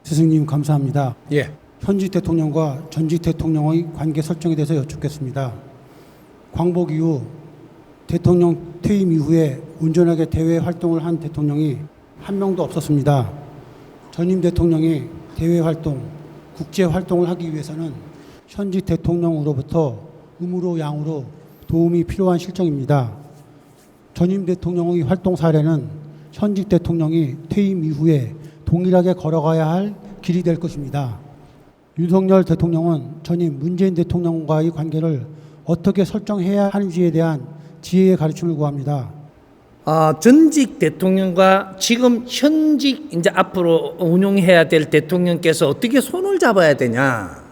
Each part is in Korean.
스승님 감사합니다. 예. 현직 대통령과 전직 대통령의 관계 설정에 대해서 여쭙겠습니다. 광복 이후 대통령 퇴임 이후에 온전하게 대외 활동을 한 대통령이 한 명도 없었습니다. 전임 대통령이 대외 활동, 국제 활동을 하기 위해서는 현직 대통령으로부터 음으로 양으로 도움이 필요한 실정입니다. 전임 대통령의 활동 사례는 현직 대통령이 퇴임 이후에 동일하게 걸어가야 할 길이 될 것입니다. 윤석열 대통령은 전임 문재인 대통령과의 관계를 어떻게 설정해야 하는지에 대한 지혜의 가르침을 구합니다. 전직 대통령과 지금 현직 이제 앞으로 운용해야 될 대통령께서 어떻게 손을 잡아야 되냐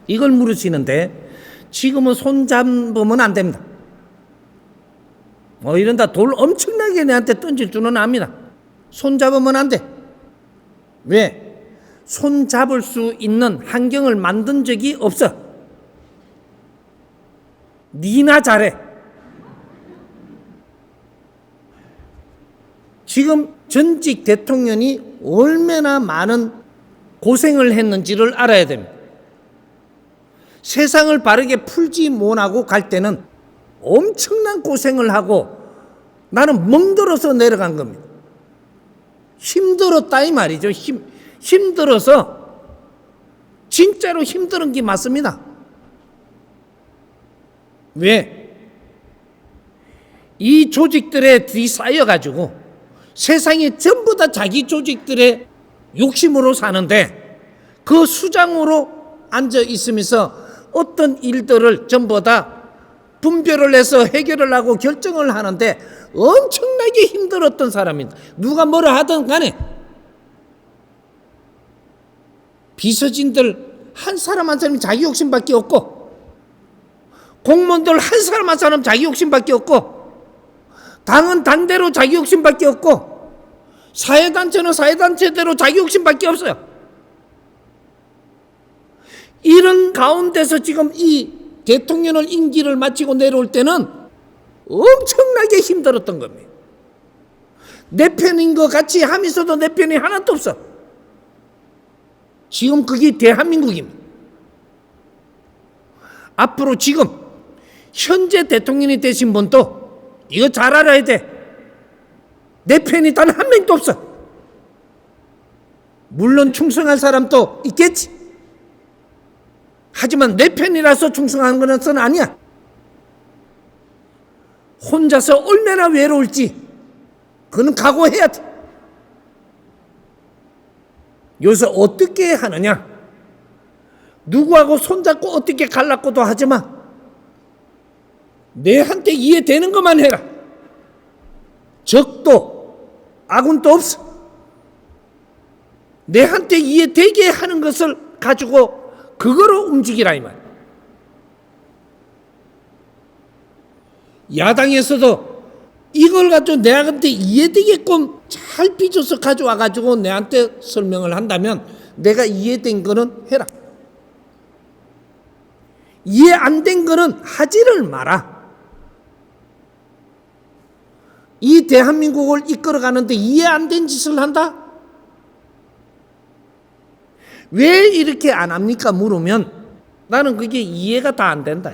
이걸 물으시는데 지금은 손 잡으면 안 됩니다. 이런다 돌 엄청나게 내한테 던질 줄은 압니다. 손 잡으면 안 돼. 왜? 손 잡을 수 있는 환경을 만든 적이 없어. 니나 잘해. 지금 전직 대통령이 얼마나 많은 고생을 했는지를 알아야 됩니다. 세상을 바르게 풀지 못하고 갈 때는 엄청난 고생을 하고 나는 멍들어서 내려간 겁니다. 힘들었다 이 말이죠. 힘들어서 진짜로 힘든 게 맞습니다. 왜? 이 조직들에 뒤쌓여가지고 세상에 전부 다 자기 조직들의 욕심으로 사는데 그 수장으로 앉아 있으면서 어떤 일들을 전부 다 분별을 해서 해결을 하고 결정을 하는데 엄청나게 힘들었던 사람입니다. 누가 뭐라 하든 간에 비서진들 한 사람 한 사람이 자기 욕심밖에 없고 공무원들 한 사람 한 사람 자기 욕심밖에 없고 당은 당대로 자기 욕심밖에 없고 사회단체는 사회단체대로 자기 욕심밖에 없어요. 이런 가운데서 지금 이 대통령을 임기를 마치고 내려올 때는 엄청나게 힘들었던 겁니다. 내 편인 것 같이 하면서도 내 편이 하나도 없어. 지금 그게 대한민국입니다. 앞으로 지금 현재 대통령이 되신 분도 이거 잘 알아야 돼. 내 편이 단 한 명도 없어. 물론 충성할 사람도 있겠지. 하지만 내 편이라서 충성하는 것은 아니야. 혼자서 얼마나 외로울지 그는 각오해야 돼. 여기서 어떻게 하느냐? 누구하고 손잡고 어떻게 갈라고도 하지마. 내한테 이해되는 것만 해라. 적도 아군도 없어. 내한테 이해되게 하는 것을 가지고 그거로 움직이라 이 말. 야당에서도 이걸 가지고 내한테 이해되게끔 잘 빚어서 가져와 가지고 내한테 설명을 한다면 내가 이해된 거는 해라. 이해 안 된 거는 하지를 마라. 이 대한민국을 이끌어가는데 이해 안 된 짓을 한다? 왜 이렇게 안 합니까? 물으면 나는 그게 이해가 다 안 된다.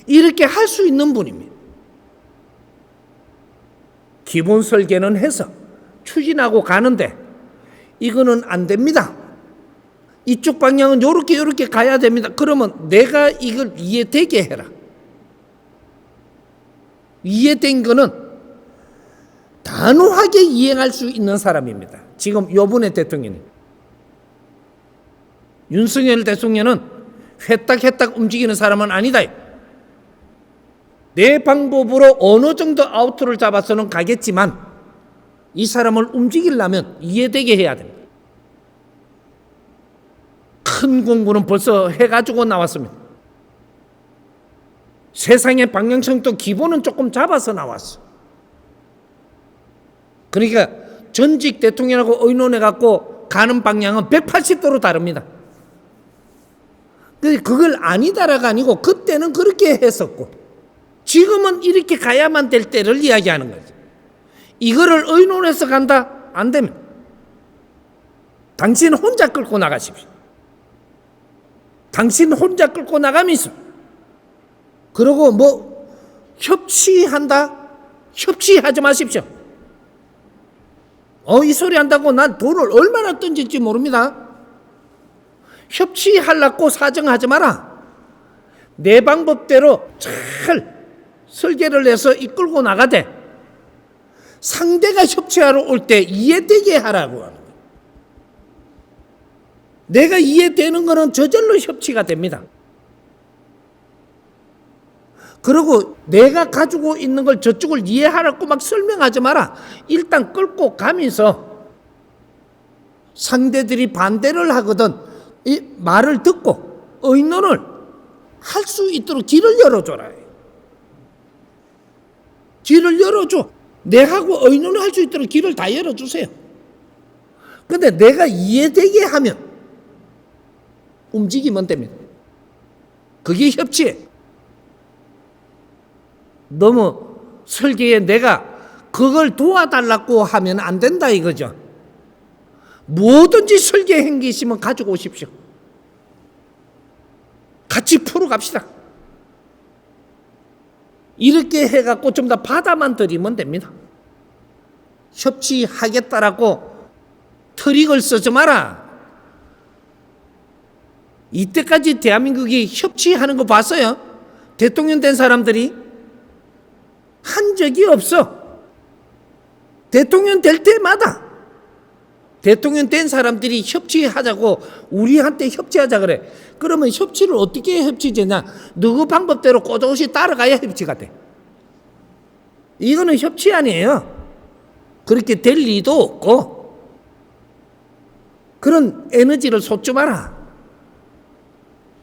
이렇게 할 수 있는 분입니다. 기본 설계는 해서 추진하고 가는데 이거는 안 됩니다. 이쪽 방향은 요렇게 가야 됩니다. 그러면 내가 이걸 이해되게 해라. 이해된 거는 단호하게 이행할 수 있는 사람입니다. 지금 요번에 대통령이 윤석열 대통령은 회딱회딱 움직이는 사람은 아니다. 내 방법으로 어느 정도 아우트를 잡아서는 가겠지만 이 사람을 움직이려면 이해되게 해야 됩니다. 큰 공부는 벌써 해가지고 나왔습니다. 세상의 방향성도 기본은 조금 잡아서 나왔어. 그러니까 전직 대통령하고 의논해갖고 가는 방향은 180도로 다릅니다. 그걸 아니다라가 아니고 그때는 그렇게 했었고 지금은 이렇게 가야만 될 때를 이야기하는 거죠. 이거를 의논해서 간다? 안 됩니다. 당신 혼자 끌고 나가십시오. 당신 혼자 끌고 나가면서 그러고 뭐 협치한다? 협치하지 마십시오. 이 소리 한다고 난 돈을 얼마나 던질지 모릅니다. 협치하려고 사정하지 마라. 내 방법대로 잘 설계를 해서 이끌고 나가되 상대가 협치하러 올 때 이해되게 하라고 하는 거예요. 내가 이해되는 거는 저절로 협치가 됩니다. 그리고 내가 가지고 있는 걸 저쪽을 이해하라고 막 설명하지 마라. 일단 끌고 가면서 상대들이 반대를 하거든 이 말을 듣고 의논을 할 수 있도록 길을 열어줘라. 길을 열어줘. 내하고 의논을 할 수 있도록 길을 다 열어주세요. 근데 내가 이해되게 하면 움직이면 됩니다. 그게 협치예요. 너무 설계에 내가 그걸 도와달라고 하면 안 된다 이거죠. 뭐든지 설계 행기시면 가지고 오십시오. 같이 풀어갑시다. 이렇게 해갖고 좀 더 받아만 들이면 됩니다. 협치하겠다라고 트릭을 쓰지 마라. 이때까지 대한민국이 협치하는 거 봤어요? 대통령 된 사람들이 한 적이 없어. 대통령 될 때마다 대통령 된 사람들이 협치하자고 우리한테 협치하자 그래. 그러면 협치를 어떻게 협치되냐? 누구 방법대로 꼬조시 따라가야 협치가 돼. 이거는 협치 아니에요. 그렇게 될 리도 없고 그런 에너지를 쏟지 마라.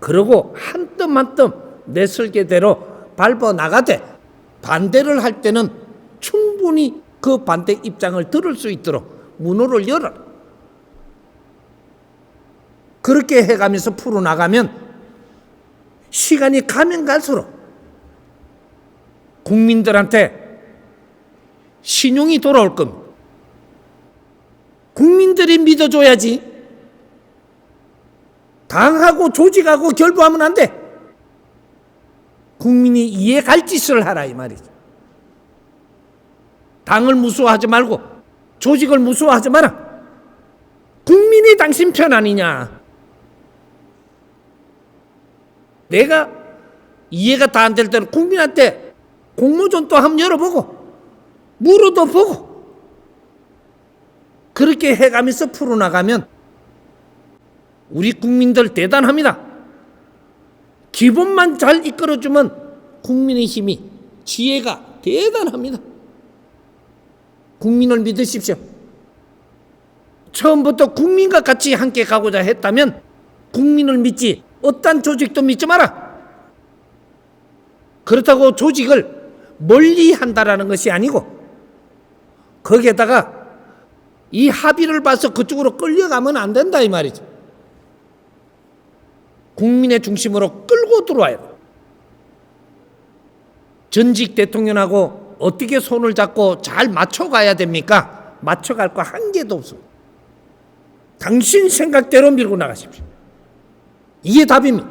그러고 한 뜸 한 뜸 내 설계대로 밟아 나가되 반대를 할 때는 충분히 그 반대 입장을 들을 수 있도록 문호를 열어라. 그렇게 해가면서 풀어나가면 시간이 가면 갈수록 국민들한테 신용이 돌아올 겁니다. 국민들이 믿어줘야지. 당하고 조직하고 결부하면 안 돼. 국민이 이해 갈 짓을 하라 이 말이죠. 당을 무서워하지 말고 조직을 무서워하지 마라. 국민이 당신 편 아니냐. 내가 이해가 다 안 될 때는 국민한테 공모전도 한번 열어보고 물어도 보고 그렇게 해가면서 풀어나가면 우리 국민들 대단합니다. 기본만 잘 이끌어주면 국민의 힘이 지혜가 대단합니다. 국민을 믿으십시오. 처음부터 국민과 같이 함께 가고자 했다면 국민을 믿지 어떤 조직도 믿지 마라. 그렇다고 조직을 멀리 한다라는 것이 아니고 거기에다가 이 합의를 봐서 그쪽으로 끌려가면 안 된다 이 말이죠. 국민의 중심으로 끌고 들어와야 돼. 전직 대통령하고 어떻게 손을 잡고 잘 맞춰가야 됩니까? 맞춰갈 거 한 개도 없습니다. 당신 생각대로 밀고 나가십시오. 이게 답입니다.